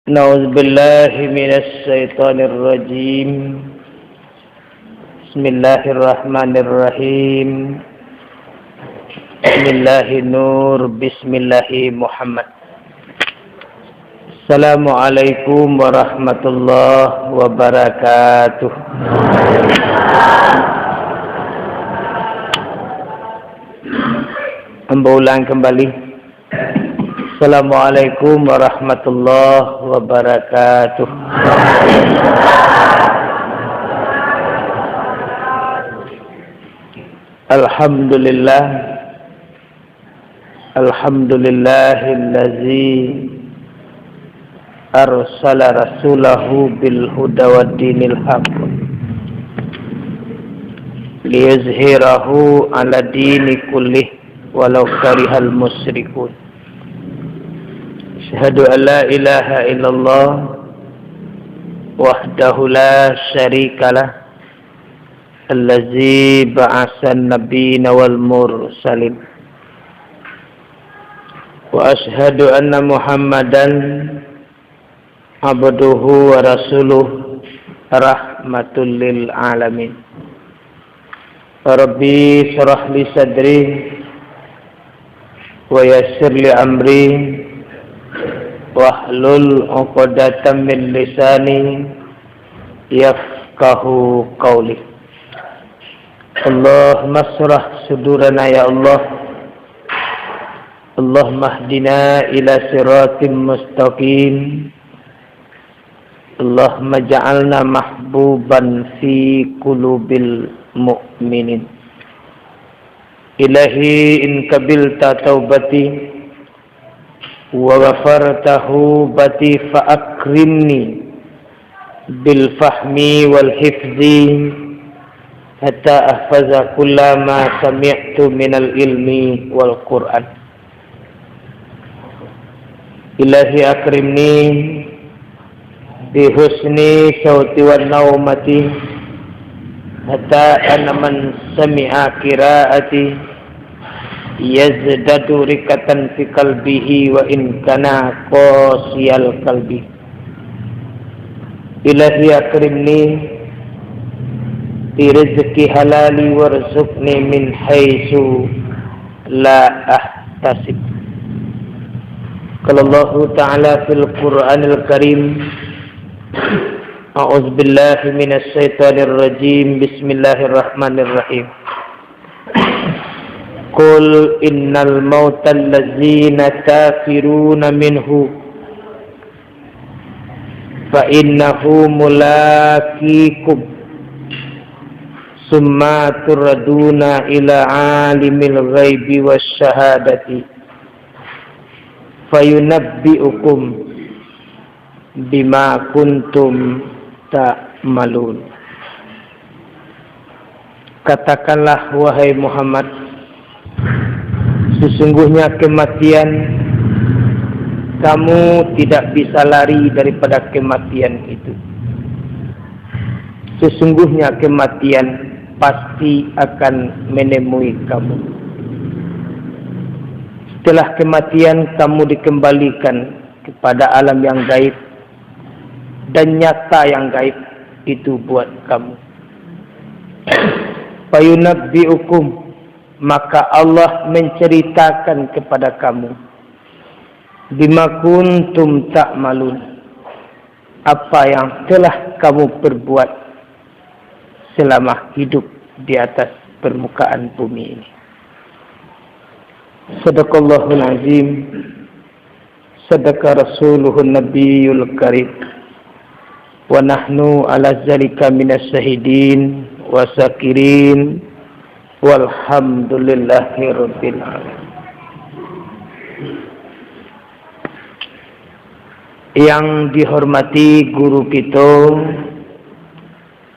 Na'udzubillahi minasyaitonirrajim. Bismillahirrahmanirrahim. Bismillah Bismillahi Muhammad. Assalamualaikum warahmatullahi wabarakatuh. Ulang kembali. Assalamualaikum warahmatullahi wabarakatuh. Alhamdulillah. Alhamdulillahillazi arsala rasulahu bil huda wa dinil haqq liyuzhirahu ala dini kullih walau karihal musyrikun. Asyhadu an la ilaha illallah wahdahu la syarikalah allazi ba'asan nabiyina wal mursalin wa asyhadu anna muhammadan abduhu wa rasuluh rahmatul lil alamin. Rabbi shrah li sadri wa yassir li amri wahlul 'uqdatam min lisani yafqahu qawli. Allahumma shrah sudurana ya Allah. Allahumma hdina ila siratim mustaqim. Allahumma ja'alna mahbuban fi qulubil mu'minin. Ilahi in qabilta taubati wa ghafartahu bati fa akrimni bil fahmi wal hifzi hatta ahfaza kulla ma sami'tu minal ilmi wal Qur'an. Ilahi akrimni bi husni sauti wan naumati hatta anna man sami'a qiraati yazdadu rikatan fi qalbihi wa in kana qasiyal qalbi. Ilahi akrimni bi rizqi halali warzuqni min haitsu la ahtasib. Qala Allah Ta'ala fil Qur'anil Karim, a'udzu billahi minasy syaithanir rajim. Bismillahirrahmanirrahim. Qul innal mautal ladzina tafiruna minhu fa innahu mulaqikum summa turaduna ila alimil ghaibi wasyahadati fayunabbi'ukum bima kuntum ta'malun. Katakanlah wahai Muhammad, sesungguhnya kematian, kamu tidak bisa lari daripada kematian itu. Sesungguhnya kematian pasti akan menemui kamu. Setelah kematian, kamu dikembalikan kepada alam yang gaib dan nyata yang gaib itu buat kamu. Fayunabbi'ukum, maka Allah menceritakan kepada kamu bima kuntum ta'malun, apa yang telah kamu perbuat selama hidup di atas permukaan bumi ini. Sadaqallahul azim, sadaqa rasuluhun nabiyul karim, wa nahnu ala zalika minas syahidin wa sakirin walhamdulillahi rabbil alamin. Yang dihormati guru kita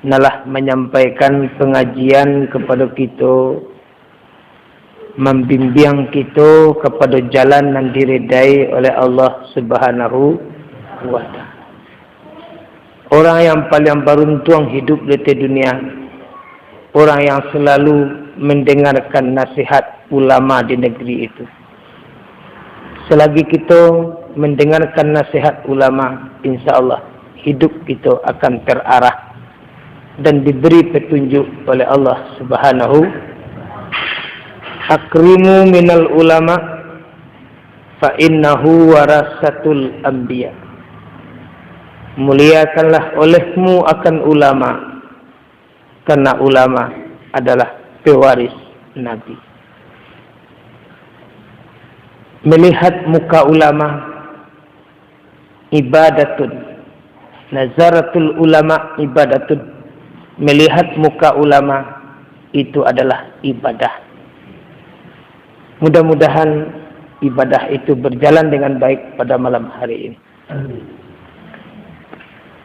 telah menyampaikan pengajian kepada kita, membimbing kita kepada jalan yang diridai oleh Allah Subhanahu wa ta'ala. Orang yang paling beruntung hidup di dunia, orang yang selalu mendengarkan nasihat ulama di negeri itu. Selagi kita mendengarkan nasihat ulama, insya Allah hidup kita akan terarah dan diberi petunjuk oleh Allah Subhanahu. Akrimu minal ulama fa innahu warasatul anbiya. Muliakanlah olehmu akan ulama, karena ulama adalah pewaris Nabi. Melihat muka ulama ibadatun, nazaratul ulama ibadatun. Melihat muka ulama itu adalah ibadah. Mudah-mudahan ibadah itu berjalan dengan baik pada malam hari ini.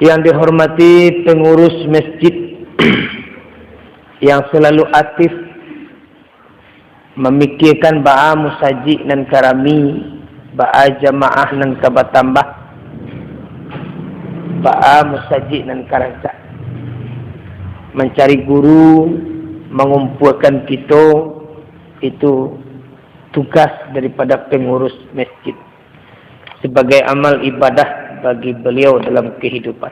Yang dihormati pengurus masjid yang selalu aktif memikirkan ba'a musaji dan karami, ba'a jamaah dan kabatambah, ba'a musaji dan karanca, mencari guru, mengumpulkan kita, itu tugas daripada pengurus masjid sebagai amal ibadah bagi beliau dalam kehidupan.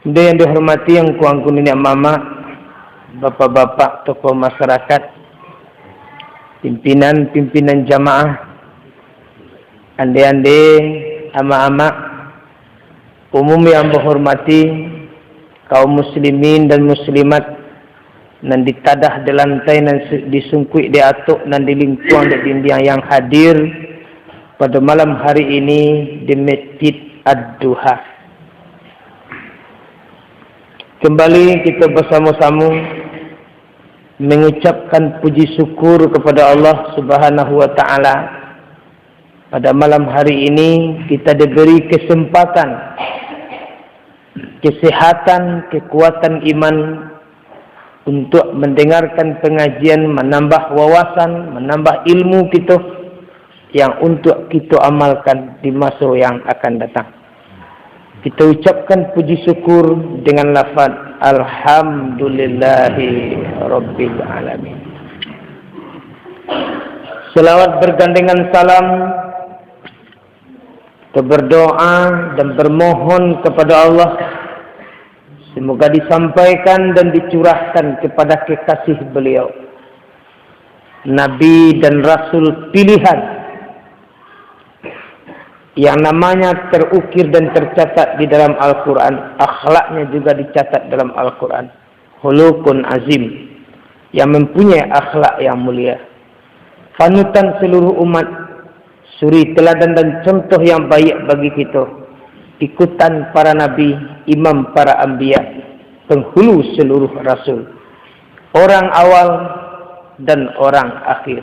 Dan yang dihormati yang kuangkun ini mama, bapak-bapak, tokoh masyarakat, pimpinan jamaah, ande-ande, ama-ama, umum yang menghormati kaum muslimin dan muslimat, nan ditadah di lantai, nan disungkui di atuk, nan dilingkuang di dinding yang hadir pada malam hari ini di Masjid Ad-Duha. Kembali kita bersama-sama mengucapkan puji syukur kepada Allah Subhanahu wa taala. Pada malam hari ini kita diberi kesempatan, kesehatan, kekuatan iman untuk mendengarkan pengajian, menambah wawasan, menambah ilmu kita yang untuk kita amalkan di masa yang akan datang. Kita ucapkan puji syukur dengan lafaz Alhamdulillahi Rabbil Alamin. Selawat bergandengan salam, kita berdoa dan bermohon kepada Allah semoga disampaikan dan dicurahkan kepada kekasih beliau, Nabi dan Rasul pilihan yang namanya terukir dan tercatat di dalam Al-Quran, akhlaknya juga dicatat dalam Al-Quran, khuluqun azim, yang mempunyai akhlak yang mulia, panutan seluruh umat, suri teladan dan contoh yang baik bagi kita, ikutan para nabi, imam para anbiya, penghulu seluruh rasul, orang awal dan orang akhir.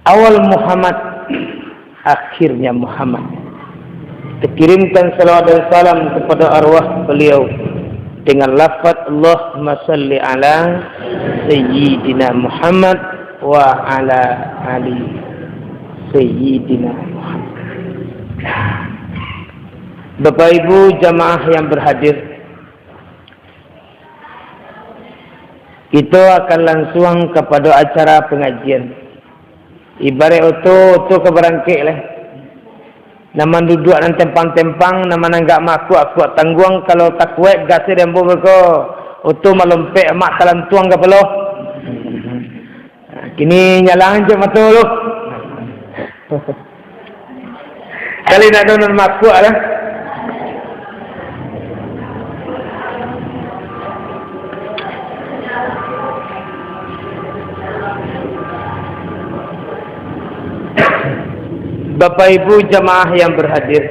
Awal Muhammad, akhirnya Muhammad. Terkirimkan salawat dan salam kepada arwah beliau dengan lafaz Allahumma salli ala Sayyidina Muhammad wa ala ali Sayyidina Muhammad. Bapak Ibu jamaah yang berhadir, kita akan langsung kepada acara pengajian. Ibarat itu keberangkik lah. Nama duduk dan tempang-tempang, nama nanggak maku aku tangguang kalau tak kuat gasir dan berko. Itu melompek mak talan tuang ke peloh. Kini nyalang je mata lu. Kali nak donon maku lah. Bapak Ibu jamaah yang berhadir,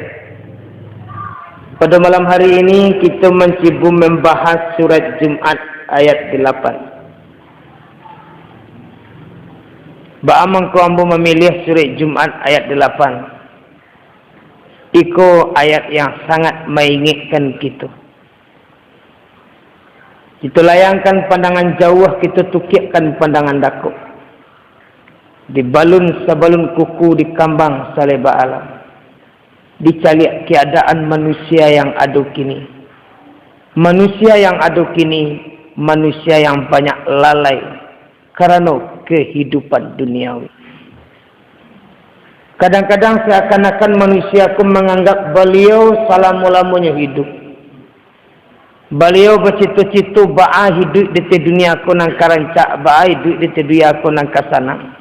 pada malam hari ini kita mencoba membahas surat Jumat ayat 8. Ba'amang ku ambu memilih surat Jumat ayat 8. Iko ayat yang sangat mengingatkan kita. Kita layangkan pandangan jauh, kita tukikkan pandangan daku. Di balun sabalun kuku di kambang saleba alam. Dicaliak keadaan manusia yang ada kini. Manusia yang ada kini, manusia yang banyak lalai karena kehidupan duniawi. Kadang-kadang seakan-akan manusia aku menganggap beliau selama-lamanya hidup. Beliau bercitu-citu ba'a hidup di dunia aku nang karancak, ba'a hidup di dunia aku nang kasana.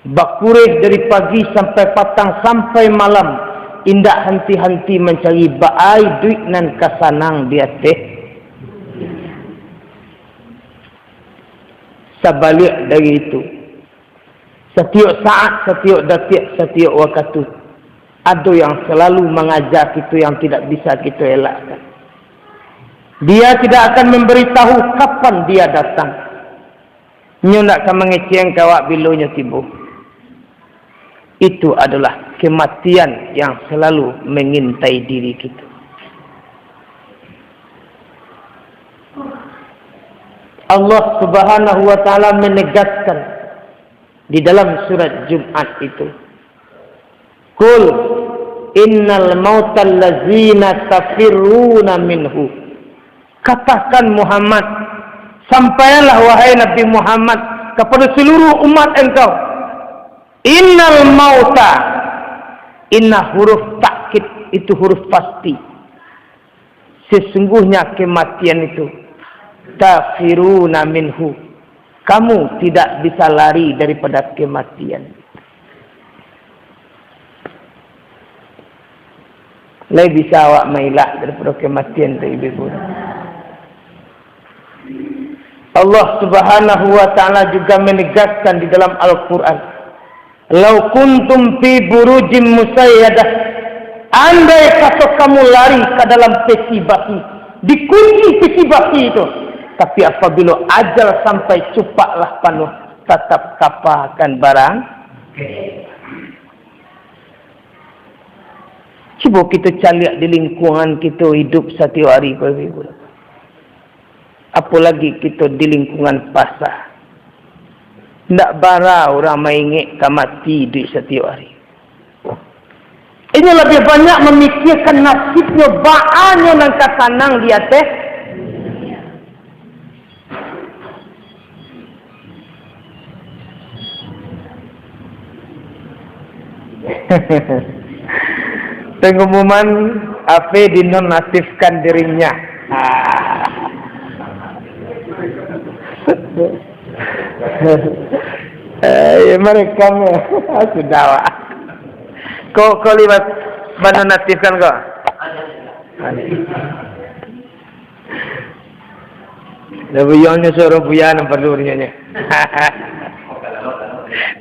Bakuris dari pagi sampai petang sampai malam, indak henti-henti mencari ba'a hidup nan kasanang di atas. Sebalik dari itu, setiap saat, setiap detik, setiap waktu, ada yang selalu mengajar kita yang tidak bisa kita elakkan. Dia tidak akan memberitahu kapan dia datang. Nyo nak akan mengeceng kawak bilonya tiba. Itu adalah kematian yang selalu mengintai diri kita. Allah Subhanahu wa taala menegaskan di dalam surat Jumat itu, Qul innal mautal ladzina tafirruna minhu. Katakan Muhammad, sampaikanlah wahai Nabi Muhammad kepada seluruh umat engkau, innal mauta, inna huruf takkid itu huruf pasti, sesungguhnya kematian itu, tafiruna minhu, kamu tidak bisa lari daripada kematian. Lebih bisa awak mailak daripada kematian tu ibu. Allah Subhanahu wa taala juga menegaskan di dalam Al-Qur'an, "Lau kuntum fi burujim musayyadah." Andai kata kamu lari ke dalam peti baki, dikunci peti baki itu, tapi apabila ajal sampai cupaklah penuh, tetap kapahkan barang. Cuba kita cari di lingkungan kita hidup setiap hari. Apalagi kita di lingkungan pasar. Tidak bara orang maingik mati di setiap hari. Ini lebih banyak memikirkan nasibnya, ba'anya dan kasanang di atas. Pengumuman apa dinonaktifkan dirinya. Mereka sudah wak. Kau lihat menonaktifkan kau? Lebihnya seorang buaya nampak duriannya.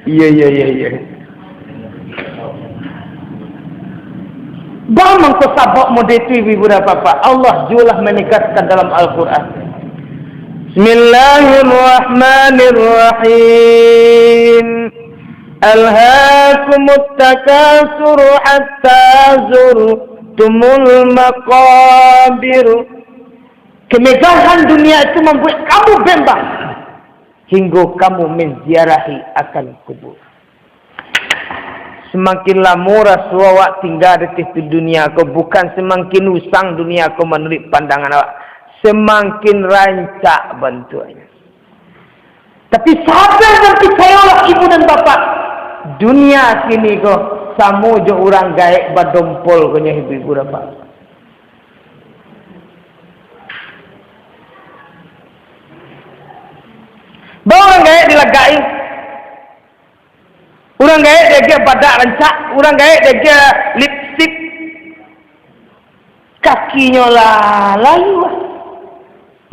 Iya. Bagaimana kau sabak modeti ibu bapa? Allah jualah menegaskan dalam Al-Quran. Bismillahirrahmanirrahim. Alhaakumut takasuru hatta zurtumul maqabir. Kemegahan dunia itu membuat kamu bimbang hingga kamu menziarahi akan kubur. Semakin lama rasuah awak tinggal di dunia kau, bukan semakin usang dunia kau menurut pandangan awak, semakin rancak bantuannya. Tapi sabar dan percayalah ibu dan bapa, dunia kini kau sama je orang gaek badompol kau ibu bapa. Bawa orang gaek dilagai. Orang gaek dia badak rancak, orang gaek dia lipstick, kakinya lah layu,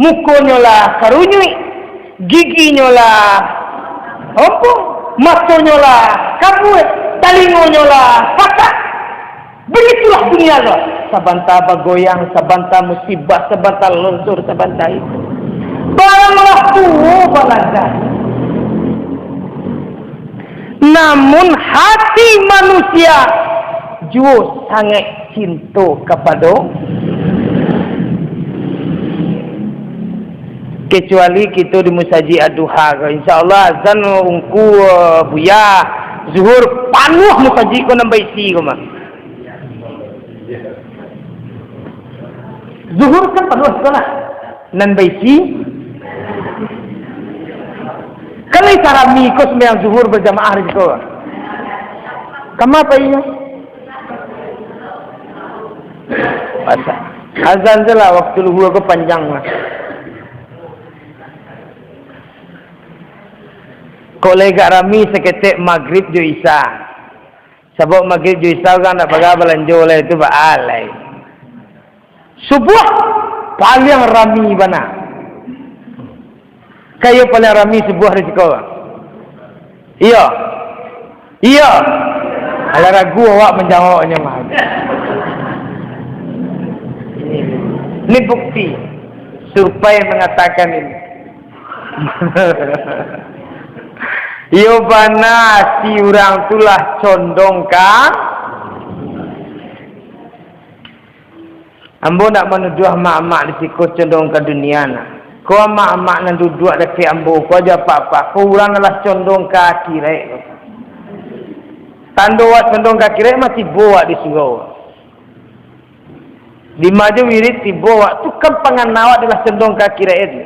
mukanya lah karunyui, giginya lah ompong, matanya lah kabur, telingonya lah patah. Begitulah dunia lah. Sabanta bergoyang, sabanta musibah, sabanta longsor, sabanta itu. Baranglah tua balasan. Namun hati manusia jua sangat cinta kepada, kecuali kita di musaji ad-duha. InsyaAllah azan ungku buya zuhur panuh musaji ko nambah isi ko mah. Zuhur kan panuh ko lah nambah isi. Kalau cara mikos yang zuhur berjamaah di sekolah. Kamu apa ini? Masa azan je lah, waktu luhur aku panjang lah. Kau lega rami seketik maghrib jo isya. Sebab maghrib jo isya kan nak baga belanjo lah itu baalai. Subuh paling rami bana. Kayu paling rami subuh di sekolah. Iya. Iya. Ala ragu awak menjawabnya mah. Ini bukti survei mengatakan ini. Yo bana si orang tulah condong ka. Ambo nak menuduh mak-mak di siku condong ke dunia na. Kau mak-mak nak duduk dekat ambo, kau aja apa-apa. Kau orang adalah condong ke akhirat. Tando wa condong ke akhirat masih bawa di surau. Di maju wirid ti bawa tu kan panganawa adalah condong ke akhirat itu.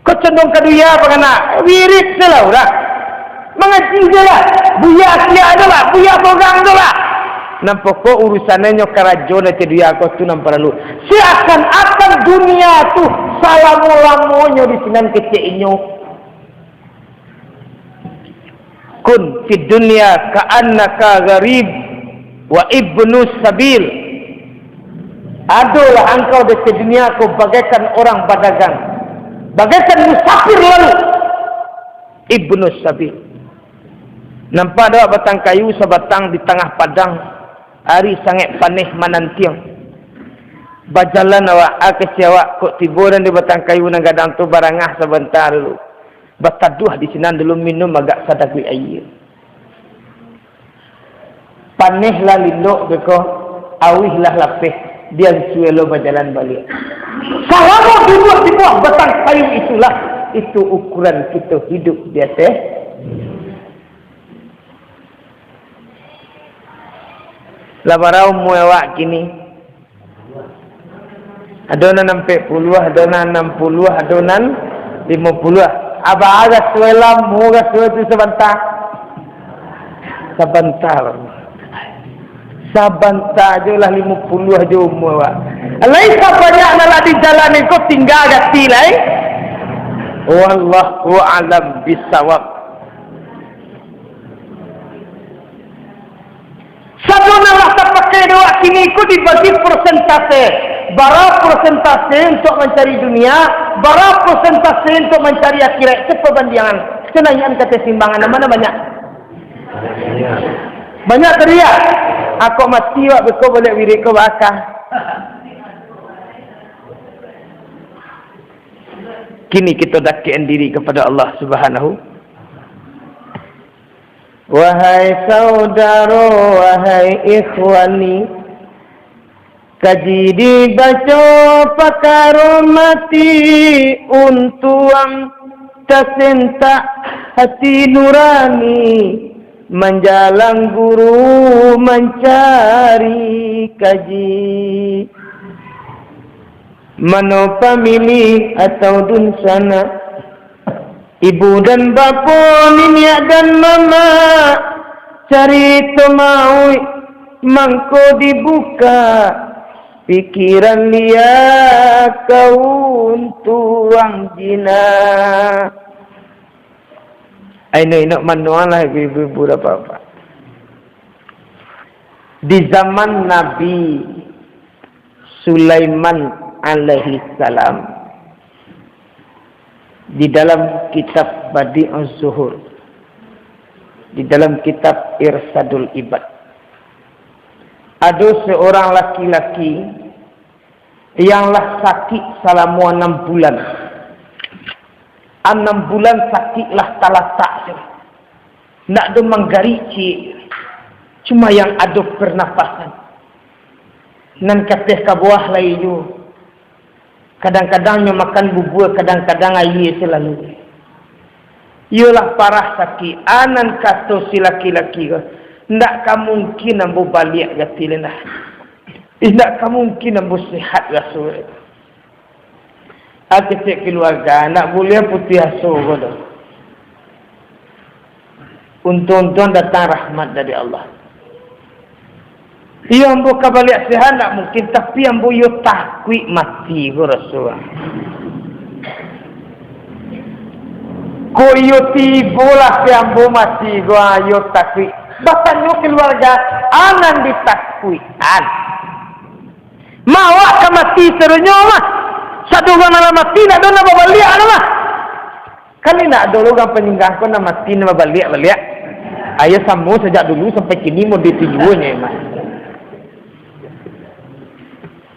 Kau condong ke dunia pangana wirid selah udah. Mengaji jelah. Buya sia adalah, buya program adalah. Nampak kau urusannya kerajon itu dia kau tu nampak lalu. Seakan-akan dunia tu salamu-lamunyo di sinan keciknya. Kun fi dunia ka'annaka gharib wa ibnu sabil. Adulah engkau di dunia kau bagaikan orang pedagang, bagaikan musafir lalu. Ibnu sabil. Nampak ada batang kayu sebatang di tengah padang. Hari sangat panih manantiang. Bajalan awak akesiawak kok tiburan di batang kayu nang gadang tu barangah sebentar dulu. Bataduh di sinan dulu minum agak sadagui air. Panihlah linduk beko, awihlah lapeh. Dia suelo berjalan balik. Selama duduk di bawah batang kayu itulah, itu ukuran kita hidup dia teh. Labarau muewak kini. Adonan 40, adonan 60, adonan 50. Aba ada suelam, muga suetu sebentar. Sebentar. Sabantar je lah 50 je umur awak. Laisa banyak nak di jalan ni kau tinggal gati lai. Wallahu a'lam bisawab. Satu nak tak pakai doa kini ku dibagi persentase. Berapa persentase untuk mencari dunia, berapa persentase untuk mencari akhirat. Itu perbandingan. Kenayaan kata simbangan mana banyak? Banyak teriak. Aku mati wak beko boleh wirid ko bakah. Kini kita dakikkan diri kepada Allah Subhanahu. Wahai saudara, wahai ikhwani, kaji dibaca pakar mati untuang tersentak hati nurani. Menjalang guru mencari kaji. Mano pemilih atau dunsana, ibu dan bapa, nenek dan mama, cari mau mangko dibuka. Pikiran dia kau tuang jina. Ini manual lah ibu-ibu apa-apa. Di zaman Nabi Sulaiman alaihi salam, di dalam kitab Badi'uz Zuhur, di dalam kitab Irsadul Ibad, ada seorang laki-laki yang sakit selama 6 bulan. 6 bulan sakitlah talatak. Nak ada menggarici. Cuma yang ada pernafasan. Nan katih ke bawah layu. Kadang-kadangnya makan bubur, kadang-kadang air selalu. Ialah parah sakit. Anan kata si laki-laki. Ndak mungkin ambo balik gati lenah. Ndak mungkin ambo sihat rasul. Aku cek keluarga, nak boleh putih asuh kodoh. Untung-untung datang rahmat dari Allah. Ia ambo kabalik sihat tak mungkin, tapi ambo yo takwi mati ko Rasulullah. Ko yo tibolah si ambo mati ko ayo takwi. Batanyo keluarga anan ditakwian. Mawa ka mati serenyo mah. Sadugan na mati na do na babaliak na mah. Kali nak dulu kan peninggal ko na mati na babaliak. Ayah sambung sejak dulu sampai kini mau ditujuannya mah.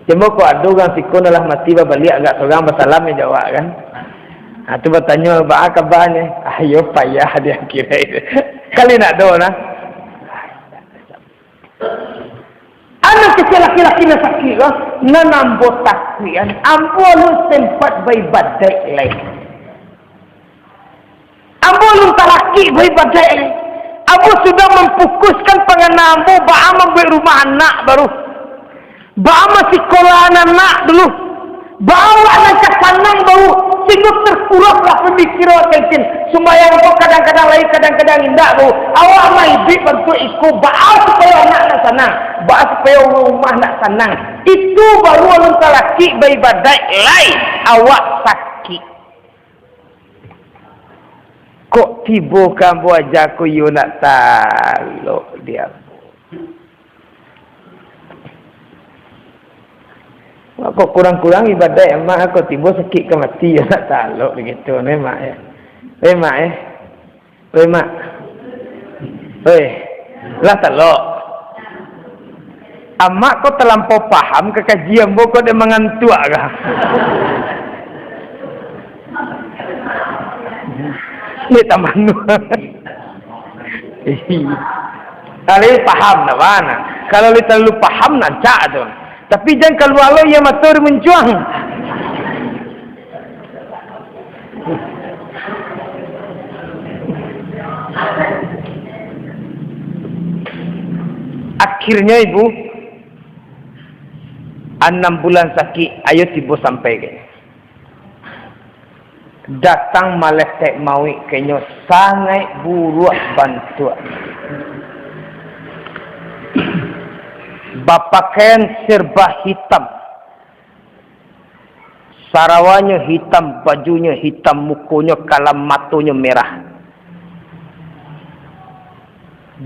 Cuma kok ada orang sikon adalah mati babaliak agak seorang bersalam yang jawab kan. Ha tu bertanya ba kabarnya. Ayo payah dia kira itu. Kali nak do nah. Anak kecil laki-laki na sakit ko na nambo takwian. Ambo lu sempat berbadai lain. Ambo lu talaki berbadai lain. Ambo sudah memfokuskan pengenambo baama berumah anak baru. Baama sekolah anak dulu. Bawa anak kesanang baru. Sehingga terkuranglah pemikiran mungkin. Sembayang kau kadang-kadang lain, kadang-kadang indah baru. Awak mai bib bantu ikut. Bawa supaya anak nak senang. Bawa supaya rumah nak senang. Itu baru orang lelaki beribadat lain. Awak sakit. Kok tiba kamu ajar aku you nak taluk dia. Kok kurang-kurang ibadat emak aku tiba sakit ke mati ya nak taluk begitu ni mak ya. Mak ya. Mak. Lah taluk. Amak kau terlampau paham ke kajian bo kau dia mengantuk kah? Ni tamanu. Kalau paham nak mana? Kalau lu terlalu paham nak cak tu. Tapi jangan kalau Allah yang matur menjuang. Akhirnya ibu 6 bulan sakit, ayo tiba sampai ke. Datang malaikat maut kenyo sangat buruk bantuan. Bapakaian serba hitam. Sarawanya hitam, bajunya hitam, mukanya kalam, matanya merah.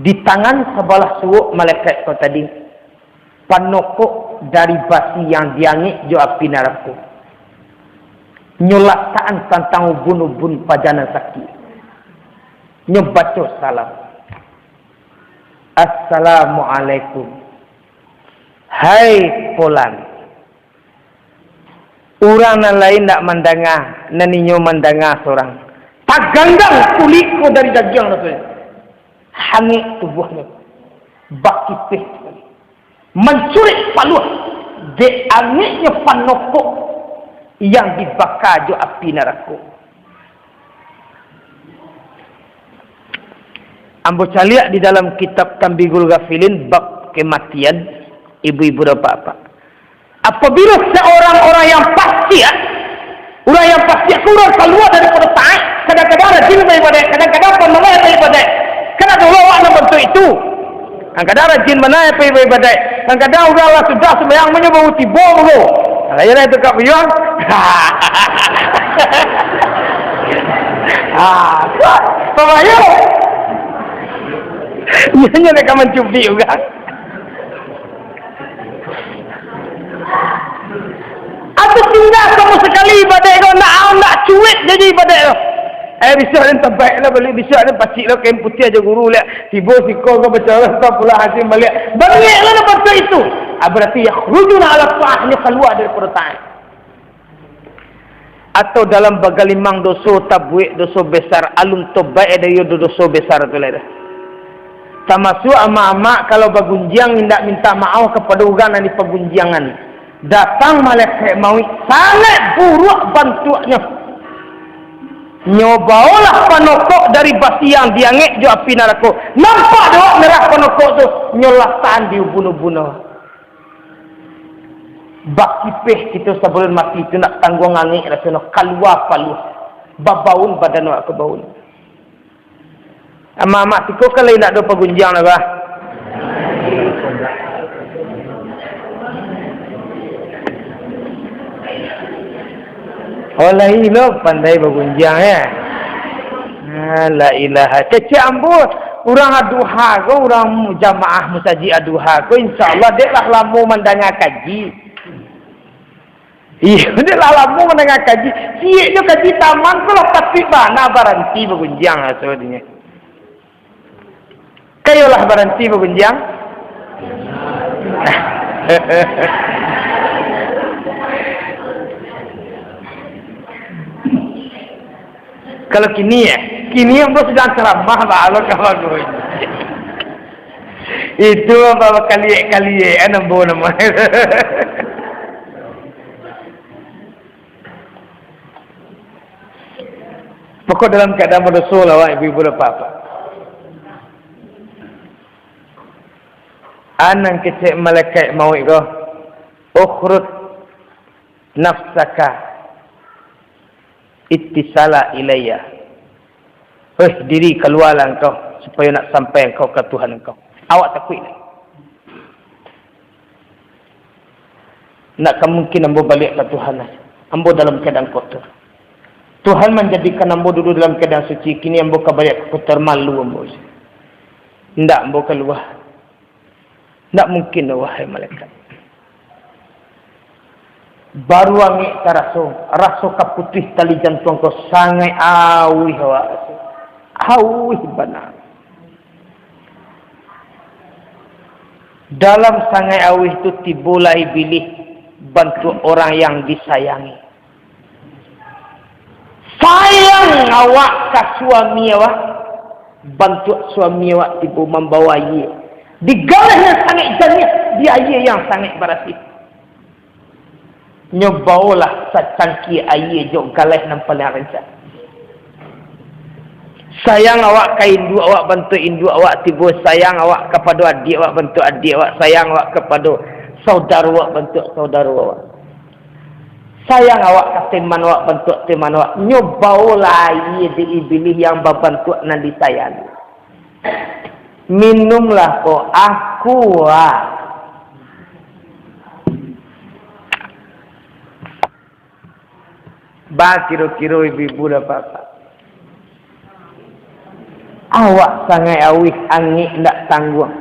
Di tangan sebelah suuk malaikat kau tadi, panokok dari basi yang diangit jo api neraka. Nyolataan tentang ubun-ubun pajana sakit. Nyobaco salam. Assalamualaikum. Hai Polan. Orang lain tak mendengar, naninyo mendengar seorang. Tak gandang kulitku dari daging tu. Hangit tubuhnya. Bakipeh. Mencurik paluh. De angitnya panokok yang dibakar jo api neraka. Ambo caliak di dalam kitab Tambihul Ghafilin bab kematian ibu-ibu dan bapak. Apabila seorang orang yang pasti kurang keluar daripada taat, kadang-kadang rajin daripada, kadang-kadang pemenang daripada. Karena dulu awak nak bentuk itu. Kadang-kadang rajin mana daripada. Kadang-kadang Allah sudah sembahyang menyebut tiba dulu. Saya dah tukar buyang. Pemayo. Ianya nak mencubi juga. Atau tinggal kamu sekali ibadat kau nak cuit jadi ibadat kau. Bisa ada tempat lah balik, bisa ada pacik lah kain putih aja guru lah. Tiba sikau kau baca lah, tak pula hasil balik. Balik lah dapat itu. Berarti yakhrujuna ala ta'ahnya keluar daripada ta'ah. Atau dalam bagalimang dosa tabwik dosa besar alum tobat ada yo dosa besar tu lah. Termasuk ama-ama kalau bagunjiang hendak minta maaf kepada orang yang di pegunjiangan. Datang malaikat maut sangat buruk bantuannya. Nyobaolah panokok dari basi yang diangit jo api neraka. Nampak dok neraka panokok tu nyolatan di ubun-ubun. Bakipeh kita sebelum mati itu nak tanggung angin rasanya keluar paluh. Babaun badan awak kebaun. Mak tiko kan lain nak do pagunjang lah bah. Oleh ilo pandai pagunjang ya. La ilaha. Kecik ambo orang aduha ko, orang jamaah musaji aduha ko, insyaallah deklah lamu mandanga kaji. Iya, deklah lamu mandanga kaji. Sieknya kaji taman ko tapi bana baranti pagunjang asodnya. Kayolah baranti pagunjang. Kalau kini yang sedang ceramah Allah kawan itu apa kali nambo nama. Pokok dalam keadaan berdosa awak ibu-ibu apa-apa. Anang kecek malaikat mau iko ukhrut nafsaka ittisala ilayya. Diri keluarlah engkau supaya nak sampai engkau ke Tuhan engkau. Awak takut nak kemungkinan ambo balik ke Tuhan. Ambo dalam keadaan kotor. Tuhan menjadikan ambo duduk dalam keadaan suci. Kini ambo kebalik kotor, malu ambo. Ndak ambo keluar. Ndak mungkin wahai malaikat. Baru angin rasa kaputih tali jantung kau sangai awih awak. Awih benar. Dalam sangai awih itu tibulai bilih bantu orang yang disayangi. Sayang awak ke suami awak, bantu suami awak tibu membawa ye. Digalahnya sangat janiah dia ye yang sangat berasih. Nyobaolah secangki air jok galah nampak rancak. Sayang awak ke induk awak bantu induk awak tiba sayang awak kepada adik awak bantu adik awak, sayang awak kepada saudara awak bantu saudara awak. Sayang awak ke teman awak bantu teman awak. Nyobaolah air diibilih yang bantu nan disayang. Minumlah ko aku Ba kiro-kiro ibu-ibu dah apa-apa. Awak sangat awih angin nak tanggung.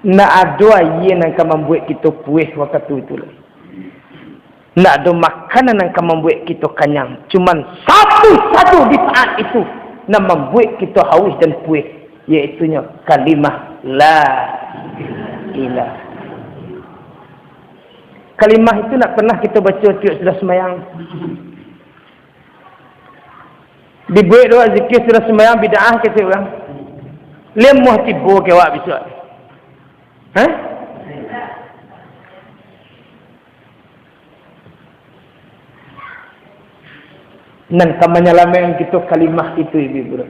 Nak ada ia yang akan membuat kita puas waktu itu. Nak ada makanan yang akan membuat kita kenyang. Cuman satu-satu di saat itu nak membuat kita haus dan puas. Iaitunya kalimah la ilaha. Kalimah itu nak pernah kita baca tiap sudah semayang. Dibuat doa zikir sudah semayang bid'ah kata orang. Lemuh tiba ke awak besok. Nan kamanyalaman kita kalimah itu ibu-ibu.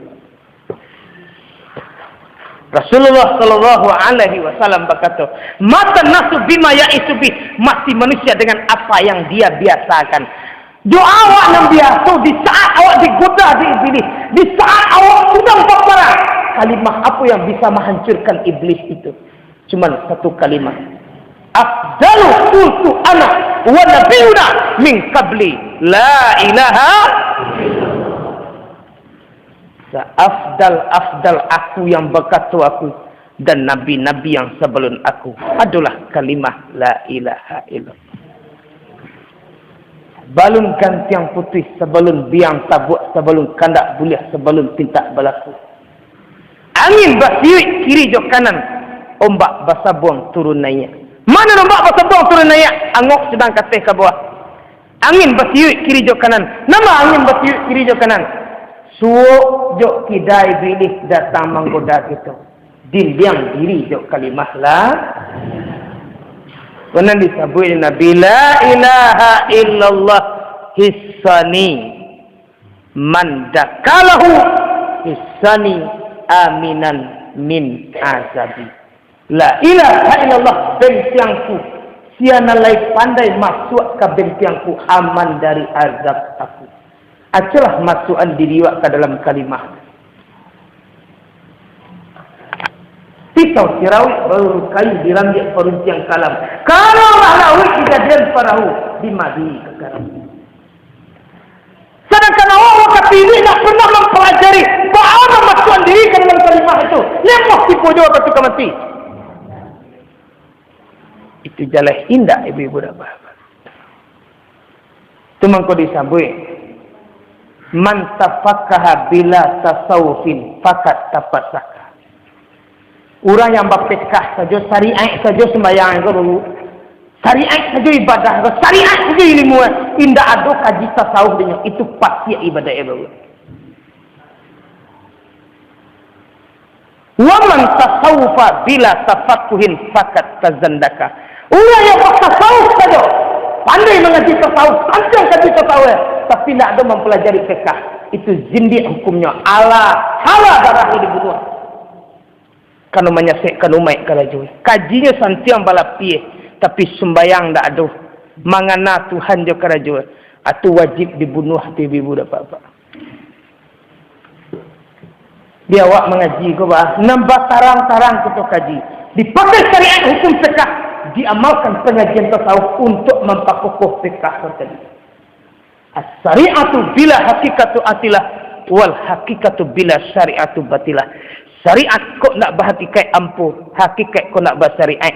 Rasulullah sallallahu alaihi wasallam berkata, "Mata nasu bima ya'isu bi." Mati manusia dengan apa yang dia biasakan. Doa awak yang biasa di saat awak digoda di iblis, di saat awak sedang berperang, kalimah apa yang bisa menghancurkan iblis itu? Cuman satu kalimah. Afdalu qultu ana wa nabiyuna min qabli la ilaha Afdal aku yang berkata aku dan nabi-nabi yang sebelum aku adalah kalimah la ilaha illallah. Balun gantiang putih sebelum biang tabuk, sebelum kandak buliah, sebelum tintak berlaku. Angin basiut kiri jok kanan, ombak basah buang turun naik. Mana ombak basah buang turun naik? Angok sedang kateh ke bawah. Angin basiut kiri jok kanan. Nama angin basiut kiri jok kanan. Suuk jok kidai bilik datang menggoda kita. Diliang diri jok kalimah la. Benar disebut Nabi la ilaha illallah hissani man dakalahu hissani aminan min azabi. La ilaha illallah bentiangku. Siana lai pandai masuk ke bentiangku aman dari azab aku. Acalah masukan diri awak ke dalam kalimah. pisau tirawih baru kayu dirambik peruncian kalam. Kalau lawi kejadian parahu di madi kekaram. Sedangkan orang kata ini tak pernah mempelajari bagaimana masukkan diri ke dalam kalimah itu. Lepas tipu jauh ketika mati. Itu jalan indah ibu-ibu dan bapak. Itu mangko disambui. Man tafakkaha bila tasawufin fakat tapassaka. Orang yang berfikah saja, syariat saja sembahyang ke dulu. Syariat saja ibadah, syariat saja ilmu. Indah ada kaji tasawuf dengan itu pasti ibadah ibadah. Wa man tasawufa bila tafakkuhin fakat tazandaka. Orang yang bertasawuf saja, pandai mengaji tasawuf, panjang kaji tasawuf, tapi tidak ada mempelajari fikah. Itu zindik hukumnya. Allah salah darahnya dibunuh. Kalau menyaksikan umat kalau jauh. Kajinya santiang balapie, tapi sembayang tak ada. Mangana Tuhan jo kalau jauh. Itu wajib dibunuh hati ibu dan bapa. Dia awak mengaji ko bah, nambah tarang-tarang kita kaji. Dipakai syariat hukum fikah, diamalkan pengajian tasawuf untuk memperkokoh fikah tadi. As-syari'atu bila hakikatu atilah wal hakikatu bila syari'atu batilah. Syariat kok nak berhakikat ampuh, hakikat kok nak bersyariat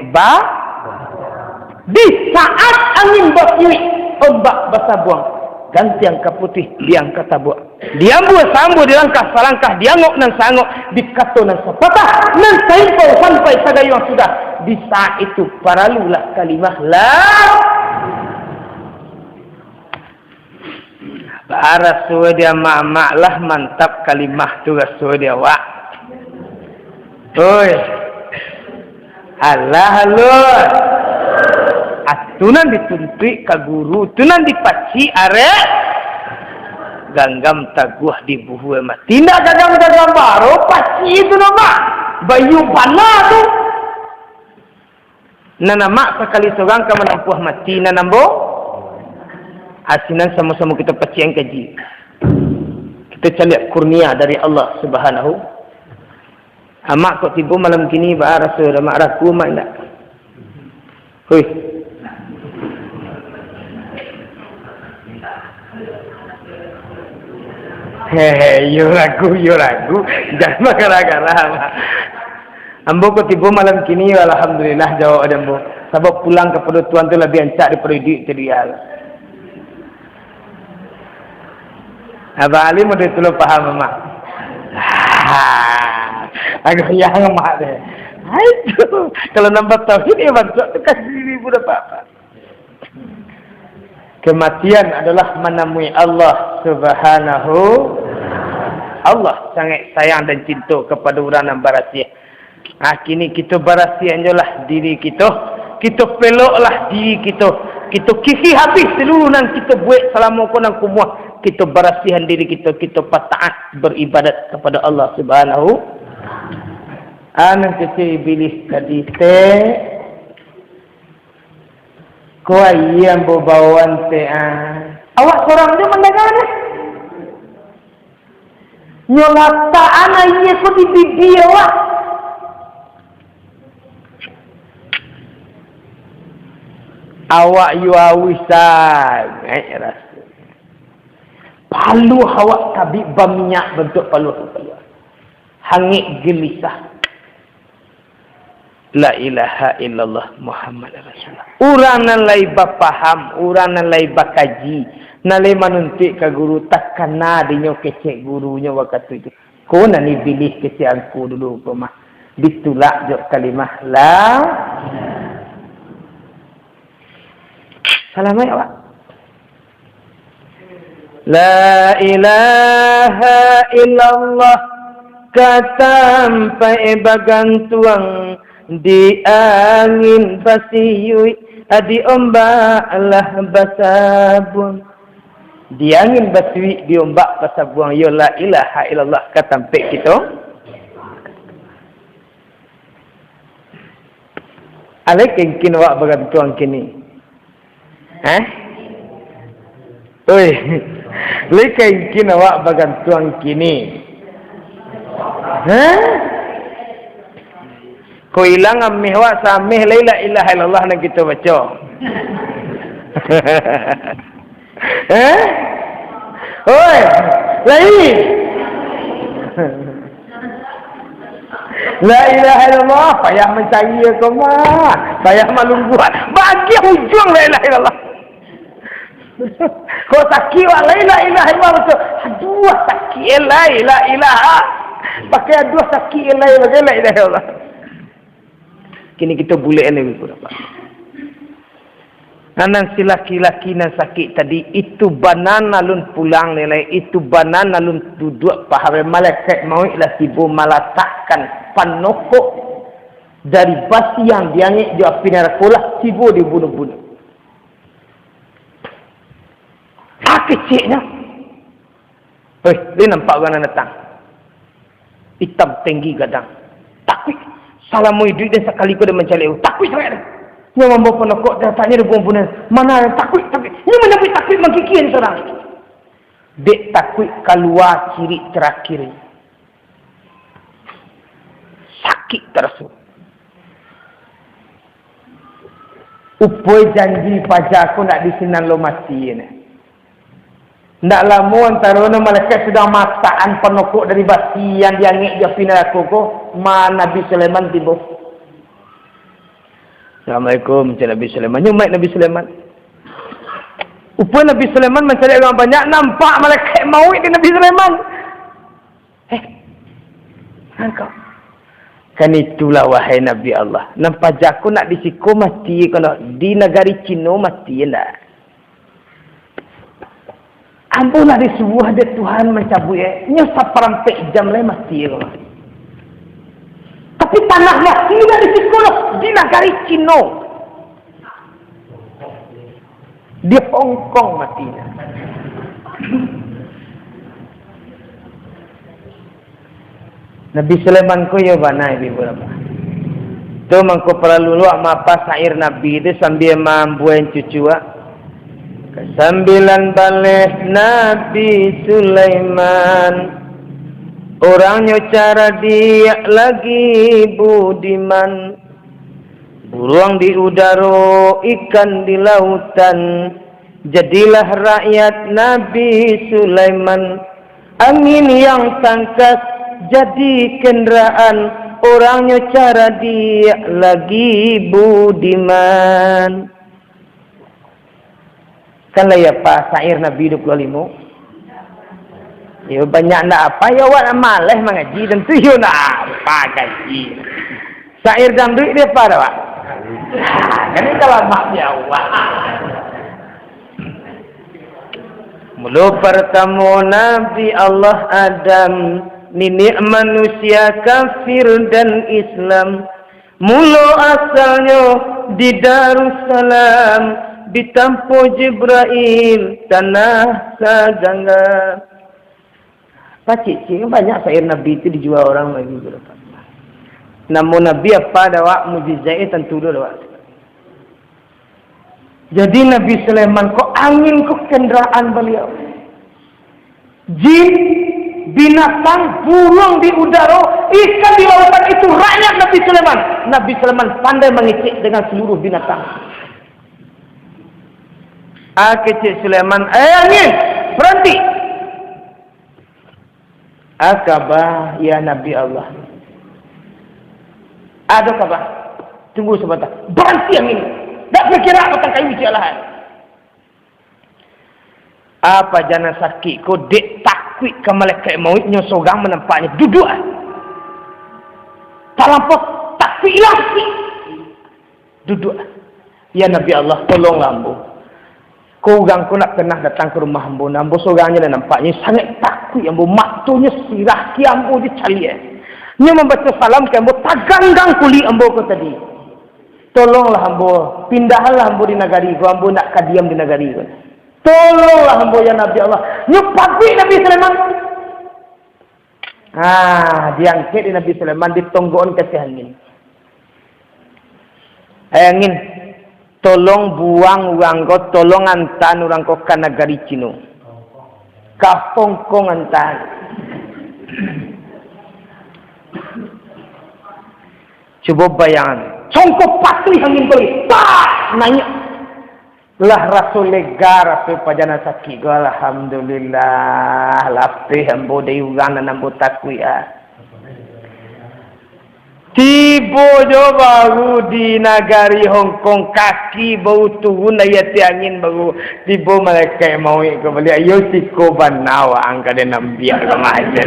di saat angin bertiup, ombak basah buang, ganti angka putih, diangkat tabuk. Diambu sambu dilangkah salangkah, diangok nan sangok, dikato nan sepatah, nan saimpau sampai sagayuang sudah. Di saat itu paralulah kalimah la. Rasul dia mak lah mantap kalimah tu rasul dia wak. Oi. Allah halus. Atunan dituntui ke guru, tunan dipaci are ganggam taguh di buhu emak. Tindak ganggam baru paci itu nama. Bayu panah tu. Nana mak sekali seorang kamu nampuh mati nanambo. Asinan sama-sama kita paci yang kaji. Kita cari kurnia dari Allah Subhanahu. Mak kok tiba malam kini bah rasul mak raku mak nak. Hoi. Yo ragu. Jangan gara-gara. Ambo kok tiba malam kini alhamdulillah jawab ada ambo. Sebab pulang kepada Tuhan tu lebih encak daripada duit tu dia. Abang Ali mesti tolong faham mak. Agak yang mak deh. Aduh, kalau nambah tauhid ya bantu tu kasih ibu dan bapa. Kematian adalah menemui Allah Subhanahu. Allah sangat sayang dan cinta kepada orang yang berasiah. Kini kita berasiah lah diri kita. Kita peloklah diri kita. Kita kisi habis seluruh yang kita buat selama konang kumuah. Kita berasihan diri kita. Kita pataat beribadat kepada Allah Subhanahu. Anak kecil bilis tadi teh. Kau yang berbawaan teh. Awak seorang dia mendengar ni. Nyolata anak ia kau di bibi awak. Awak yu awisan. Rasa. Palu awak tabik berminyak bentuk palu. Hangit gelisah. La ilaha illallah Muhammad Rasulullah. Orang nan lai bapaham, orang nan lai bakaji, nan lai manuntik ke guru tak kena dinyo kecek gurunya waktu itu. Kau nani bilih kecek aku dulu pemah. Ditulak jok kalimah la. Salamai awak. La ilaha illallah katampai bagan tuang. Di angin basiyui, di ombak lah basabun. Di angin basiyui, di ombak basabun. Ya la ilaha illallah katampek kita. Alek kengkin awak bergantuan kini. Oi, alek kengkin awak bergantuan kini. Ko hilang amih wa samih la ilaha illallah nak kita baca. Oi, lain. La ilaha illallah, payah mencari ke mah. Payah malu buat. Bagi hujung la ilaha illallah. Kau sakit wa la ilaha illallah betul. Aduh sakit la ilaha. Pakai aduh sakit la ilaha illallah. Kini kita boleh ni berapa? Nanan si laki-laki nan sakit tadi itu banan alun pulang nilai itu banan alun duduk pahawe malaikat mau ilah tibu malatakkan panokok dari basi yang diangit dia pinarakolah tibu dibunuh-bunuh. Keciknya. Hei, dia nampak orang datang. Hitam tinggi gadang. Takut. Salamu hidup dia sekali kau dia mencari. Takut sangat dia. Dia membawa penokok dia tanya dia bunuh-bunuh. Mana takut. Ini menyebut takut mengkikian seorang. Dek takut keluar ciri terakhir. Sakit terasa. Upoi janji pajak aku nak disinan lo mati ni. Ndak lama antara malaikat sudah masakan penokok dari basi yang diangit dia pindah aku ko mana Nabi Sulaiman tiba. Assalamualaikum Nabi Sulaiman. Nyumat Nabi Sulaiman. Upaya Nabi Sulaiman mencari orang banyak nampak malaikat maut di Nabi Sulaiman. Engkau. Kan itulah wahai Nabi Allah. Nampak jaku nak disiko mati kalau di negari Cina mati enggak. Ampunlah di sebuah dia Tuhan mencabut nyesap perampek jam lain mati ya. Tapi tanah mati dah di sekolah di negara Cina. Di Hong Kong matinya. Nabi Sulaiman ko ya bana ibu bapa. Tu mangko perlu luak mapa syair Nabi itu sambil mambuan cucu Kesambilan balik Nabi Sulaiman. Orangnya cara dia lagi budiman. Burung di udara, ikan di lautan. Jadilah rakyat Nabi Sulaiman. Angin yang tangkas jadi kendaraan. Orangnya cara dia lagi budiman. Kan lah ya Pak syair Nabi 25. Ya banyak nak apa ya awak malas mengaji dan tu yo nak apa gaji. Syair dan duit dia apa dah Pak? Kan kalau mak dia awak. Mula pertama Nabi Allah Adam, nenek manusia kafir dan Islam. Mula asalnya di Darussalam. Ditampu Jibril tanah Sajangga. Pacik-cik banyak syair Nabi itu dijual orang lagi berapa. Namun Nabi apa dawak mujizat tentu dawak. Jadi Nabi Sulaiman kok angin kok kendaraan beliau. Jin, binatang, burung di udara, ikan di lautan itu rakyat Nabi Sulaiman. Nabi Sulaiman pandai mengicik dengan seluruh binatang. Kecik Sulaiman, angin, berhenti. Akabah, ya Nabi Allah. Ada kabah. Tunggu sebentar. Berhenti angin. Tak berkira apa kayu jalahan. Apa jana sakit, kau dek takut ke malaikat mautnya seorang menampaknya. Duduk. Tak lampau, takut hilang sikit. Duduk. Ya Nabi Allah, tolonglah ambo. Kau orang kau nak pernah datang ke rumah ambo. Ambo seorangnya dan nampaknya sangat takut. Ambo maktunya sirah ki ambo dicali. Dia membaca salam ke ambo. Taganggang kulit ambo kau tadi. Tolonglah ambo. Pindahlah ambo di negari kau. Ambo nak kadiam di negari kau. Tolonglah ambo ya Nabi Allah. Nyupapi Nabi Sulaiman. Diangkat di Nabi Sulaiman. Ditonggoon kasih angin. Angin. Tolong buang orang kau, tolong antan orang kau ke negari Cina. Ke Hong Kong antan. Cuba bayangkan. Congkok patri angin koi. Tak! Nanya. Lah Rasul lega, Rasul pajana sakit. Alhamdulillah. Lapih ambo dayugan dan ambo takwi. Tiba jo baru di negari Hong Kong. Kaki bau turun ayat angin baru. Tiba mereka mau kembali. Ayo siko banawa angka dia nambiak kemana.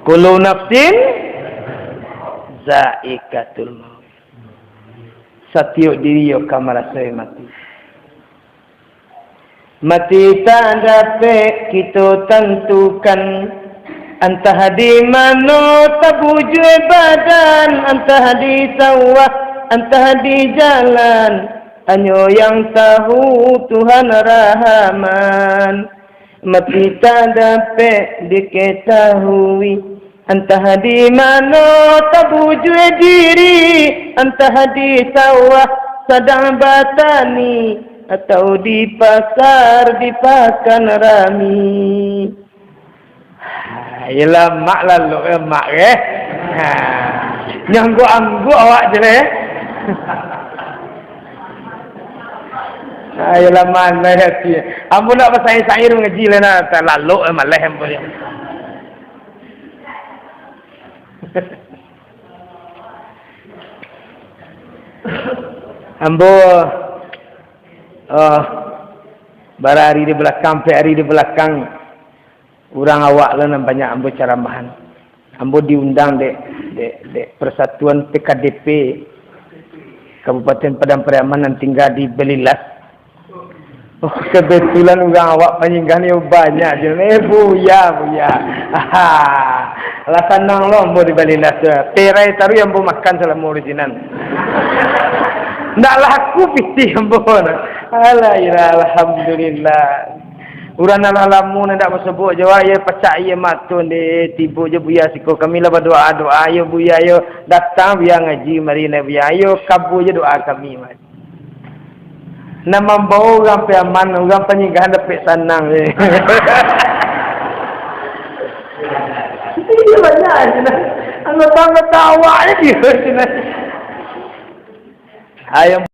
Kullu nafsin zaikatul maut. Setiap diri yo akan merasa mati. Mati tak dapat kita tentukan. Entah di mana tabujui badan, entah di sawah, entah di jalan. Hanya yang tahu Tuhan Rahman. Mati tak dapat diketahui. Entah di mana tabujui diri, entah di sawah sedang batani, atau di pasar di pakan rami. Yelah mak lalu mak nyanggu-anggu awak je leh. Yelah mana hati. Ambo nak bersair-sair ngaji lah nak tak lalu mak leh ambo dia. Ambo barari di belakang, hari di belakang orang awak lah nan banyak ambo ceramahan. Ambo diundang dek Persatuan PKDP Kabupaten Padang Pariaman yang tinggal di Belilas. Oh, kebetulan orang awak panjangkan yang banyak je. Buya. Lah senang lo ambo di Belilas. Perai taru yang ambo makan selama originan. Ndak laku pitih ambo. Alhamdulillah. Urang alamu ndak bersebut jawab ya pecah ya matun de tibu je buya siko kami lah berdoa ayo buya ayo datang biar ngaji mari na buya ayo kabu je doa kami mari. Nama bau orang piaman orang penyigahan dapat senang je. Ini banyak je nah. Anggota awak je dia. Ayo